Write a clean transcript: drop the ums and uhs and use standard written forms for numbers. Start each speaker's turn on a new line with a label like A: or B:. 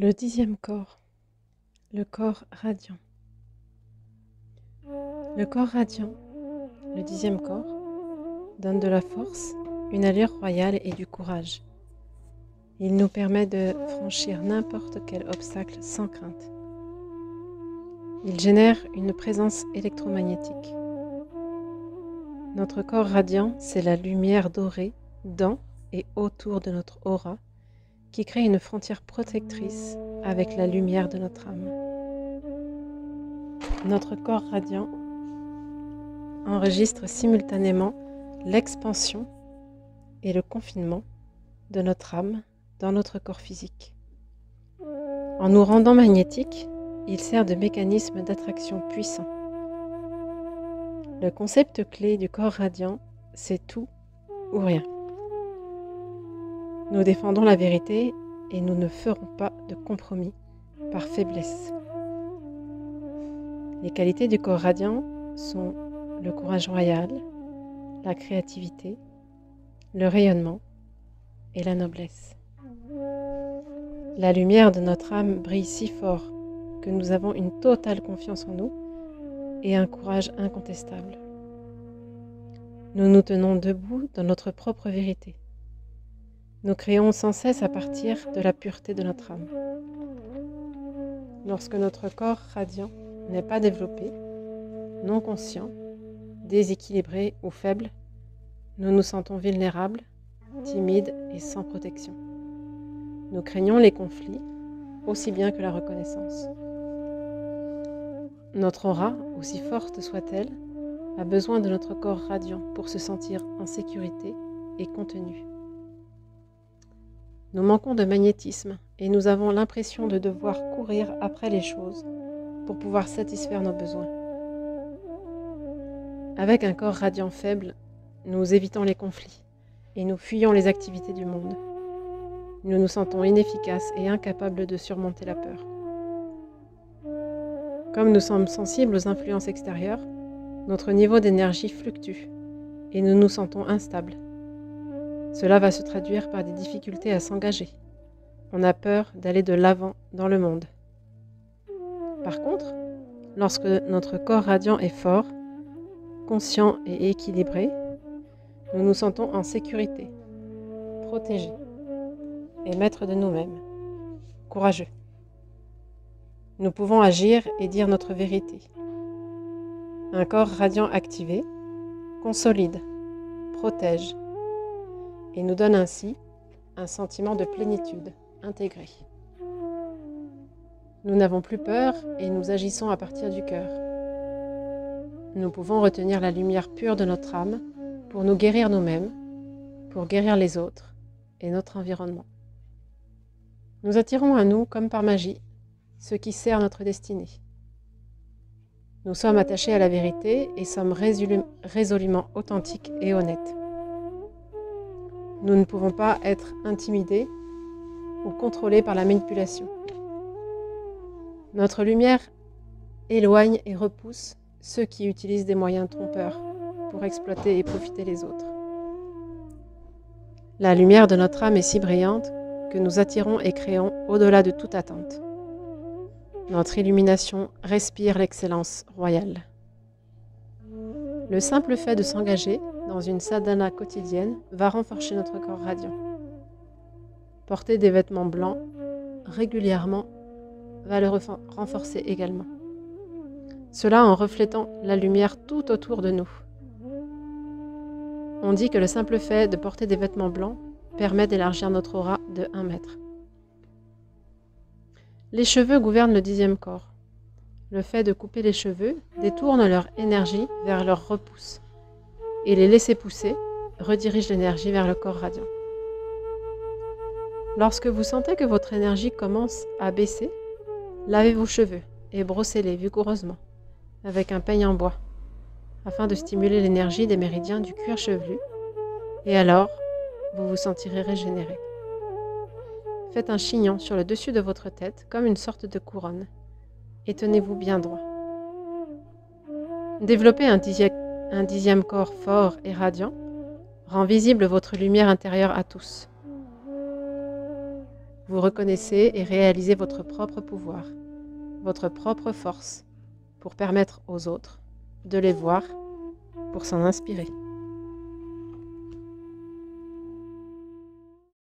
A: Le 10e corps, le corps radiant. Le corps radiant, le 10e corps, donne de la force, une allure royale et du courage. Il nous permet de franchir n'importe quel obstacle sans crainte. Il génère une présence électromagnétique. Notre corps radiant, c'est la lumière dorée dans et autour de notre aura qui crée une frontière protectrice avec la lumière de notre âme. Notre corps radiant enregistre simultanément l'expansion et le confinement de notre âme dans notre corps physique. En nous rendant magnétiques, il sert de mécanisme d'attraction puissant. Le concept clé du corps radiant, c'est tout ou rien. Nous défendons la vérité et nous ne ferons pas de compromis par faiblesse. Les qualités du corps radiant sont le courage royal, la créativité, le rayonnement et la noblesse. La lumière de notre âme brille si fort que nous avons une totale confiance en nous et un courage incontestable. Nous nous tenons debout dans notre propre vérité. Nous créons sans cesse à partir de la pureté de notre âme. Lorsque notre corps radiant n'est pas développé, non conscient, déséquilibré ou faible, nous nous sentons vulnérables, timides et sans protection. Nous craignons les conflits aussi bien que la reconnaissance. Notre aura, aussi forte soit-elle, a besoin de notre corps radiant pour se sentir en sécurité et contenu. Nous manquons de magnétisme et nous avons l'impression de devoir courir après les choses pour pouvoir satisfaire nos besoins. Avec un corps radiant faible, nous évitons les conflits et nous fuyons les activités du monde. Nous nous sentons inefficaces et incapables de surmonter la peur. Comme nous sommes sensibles aux influences extérieures, notre niveau d'énergie fluctue et nous nous sentons instables. Cela va se traduire par des difficultés à s'engager. On a peur d'aller de l'avant dans le monde. Par contre, lorsque notre corps radiant est fort, conscient et équilibré, nous nous sentons en sécurité, protégés et maîtres de nous-mêmes, courageux. Nous pouvons agir et dire notre vérité. Un corps radiant activé consolide, protège et nous donne ainsi un sentiment de plénitude intégrée. Nous n'avons plus peur et nous agissons à partir du cœur. Nous pouvons retenir la lumière pure de notre âme pour nous guérir nous-mêmes, pour guérir les autres et notre environnement. Nous attirons à nous, comme par magie, ce qui sert notre destinée. Nous sommes attachés à la vérité et sommes résolument authentiques et honnêtes. Nous ne pouvons pas être intimidés ou contrôlés par la manipulation. Notre lumière éloigne et repousse ceux qui utilisent des moyens trompeurs pour exploiter et profiter les autres. La lumière de notre âme est si brillante que nous attirons et créons au-delà de toute attente. Notre illumination respire l'excellence royale. Le simple fait de s'engager dans une sadhana quotidienne va renforcer notre corps radiant. Porter des vêtements blancs régulièrement va le renforcer également. Cela en reflétant la lumière tout autour de nous. On dit que le simple fait de porter des vêtements blancs permet d'élargir notre aura de 1 mètre. Les cheveux gouvernent le 10e corps. Le fait de couper les cheveux détourne leur énergie vers leur repousse et les laisser pousser redirige l'énergie vers le corps radiant. Lorsque vous sentez que votre énergie commence à baisser, lavez vos cheveux et brossez-les vigoureusement avec un peigne en bois afin de stimuler l'énergie des méridiens du cuir chevelu et alors vous vous sentirez régénéré. Faites un chignon sur le dessus de votre tête comme une sorte de couronne et tenez-vous bien droit. Développer un 10e corps fort et radiant rend visible votre lumière intérieure à tous. vous reconnaissez et réalisez votre propre pouvoir, votre propre force, pour permettre aux autres de les voir, pour s'en inspirer.